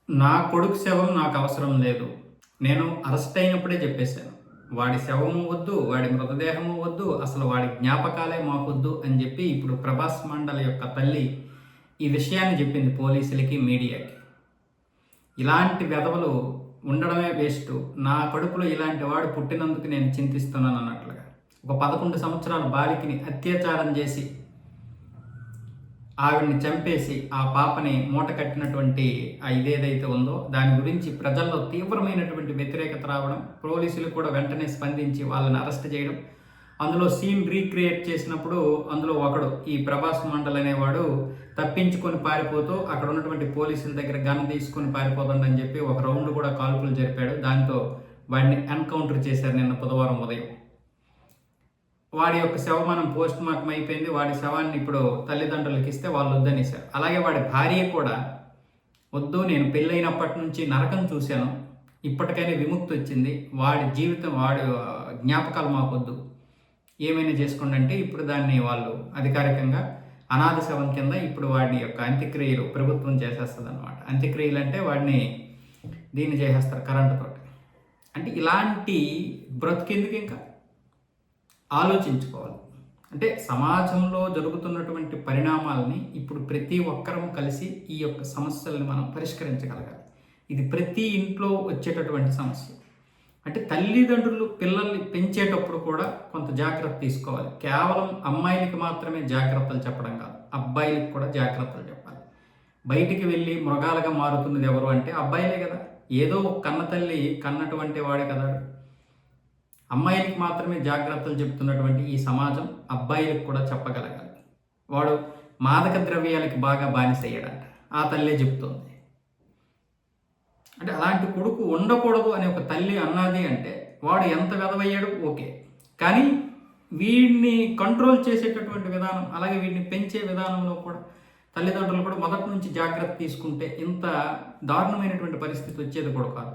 నా కొడుకు శవం నాకు అవసరం లేదు. నేను అరెస్ట్ అయినప్పుడే చెప్పేశాను. వాడి శవము వద్దు, వాడి మృతదేహము వద్దు, అసలు వాడి జ్ఞాపకాలే మాకొద్దు అని చెప్పి ఇప్పుడు ప్రభాస్ మండలి యొక్క తల్లి ఈ విషయాన్ని చెప్పింది పోలీసులకి, మీడియాకి. ఇలాంటి వెధవలు ఉండడమే వేస్ట్. నా కడుపులో ఇలాంటి వాడు పుట్టినందుకు నేను చింతిస్తున్నాను అన్నట్లుగా. ఒక 11 సంవత్సరాల బాలికని అత్యాచారం చేసి ఆవిడ్ని చంపేసి ఆ పాపని మూట కట్టినటువంటి ఇదేదైతే ఉందో దాని గురించి ప్రజల్లో తీవ్రమైనటువంటి వ్యతిరేకత రావడం, పోలీసులు కూడా వెంటనే స్పందించి వాళ్ళని అరెస్ట్ చేయడం, అందులో సీన్ రీక్రియేట్ చేసినప్పుడు అందులో ఒకడు ఈ ప్రభాస్ మండల్ అనేవాడు తప్పించుకొని పారిపోతూ అక్కడ ఉన్నటువంటి పోలీసుల దగ్గర గన్ తీసుకొని పారిపోతుందని చెప్పి ఒక రౌండ్ కూడా కాల్పులు జరిపాడు. దాంతో వాడిని ఎన్కౌంటర్ చేశారు నిన్న బుధవారం ఉదయం. వాడి యొక్క శవమానం పోస్ట్ మార్టం అయిపోయింది. వాడి శవాన్ని ఇప్పుడు తల్లిదండ్రులకి ఇస్తే వాళ్ళు వద్దనేశారు. అలాగే వాడి భార్య కూడా వద్దు, నేను పెళ్ళైనప్పటి నుంచి నరకం చూశాను, ఇప్పటికైనా విముక్తి వచ్చింది, వాడి జీవితం వాడి జ్ఞాపకాలు మాకొద్దు, ఏమైనా చేసుకోండి అంటే ఇప్పుడు దాన్ని వాళ్ళు అధికారికంగా అనాథ శవం కింద ఇప్పుడు వాడి యొక్క అంత్యక్రియలు ప్రభుత్వం చేసేస్తుంది అనమాట. అంత్యక్రియలు అంటే వాడిని దీన్ని చేసేస్తారు కరెంటుతోటి. అంటే ఇలాంటి బ్రతుకెందుకు ఇంకా ఆలోచించుకోవాలి. అంటే సమాజంలో జరుగుతున్నటువంటి పరిణామాలని ఇప్పుడు ప్రతి ఒక్కరూ కలిసి ఈ యొక్క సమస్యలను మనం పరిష్కరించగలగాలి. ఇది ప్రతి ఇంట్లో వచ్చేటటువంటి సమస్య. అంటే తల్లిదండ్రులు పిల్లల్ని పెంచేటప్పుడు కూడా కొంత జాగ్రత్త తీసుకోవాలి. కేవలం అమ్మాయిలకి మాత్రమే జాగ్రత్తలు చెప్పడం కాదు, అబ్బాయిలకు కూడా జాగ్రత్తలు చెప్పాలి. బయటికి వెళ్ళి మృగాలుగా మారుతున్నది ఎవరు అంటే అబ్బాయిలే కదా. ఏదో ఒక కన్న తల్లి కన్నటువంటి వాడే కదా. అమ్మాయిలకి మాత్రమే జాగ్రత్తలు చెప్తున్నటువంటి ఈ సమాజం అబ్బాయిలకు కూడా చెప్పగలగాలి. వాడు మాదక ద్రవ్యాలకి బాగా బానిసయ్యాడంట, ఆ తల్లే చెప్తుంది. అంటే అలాంటి కొడుకు ఉండకూడదు అని ఒక తల్లి అన్నది అంటే వాడు ఎంత వెదవయ్యాడు ఓకే, కానీ వీడిని కంట్రోల్ చేసేటటువంటి విధానం, అలాగే వీడిని పెంచే విధానంలో కూడా తల్లిదండ్రులు కూడా మొదటి నుంచి జాగ్రత్త తీసుకుంటే ఇంత దారుణమైనటువంటి పరిస్థితి వచ్చేది కూడా కాదు.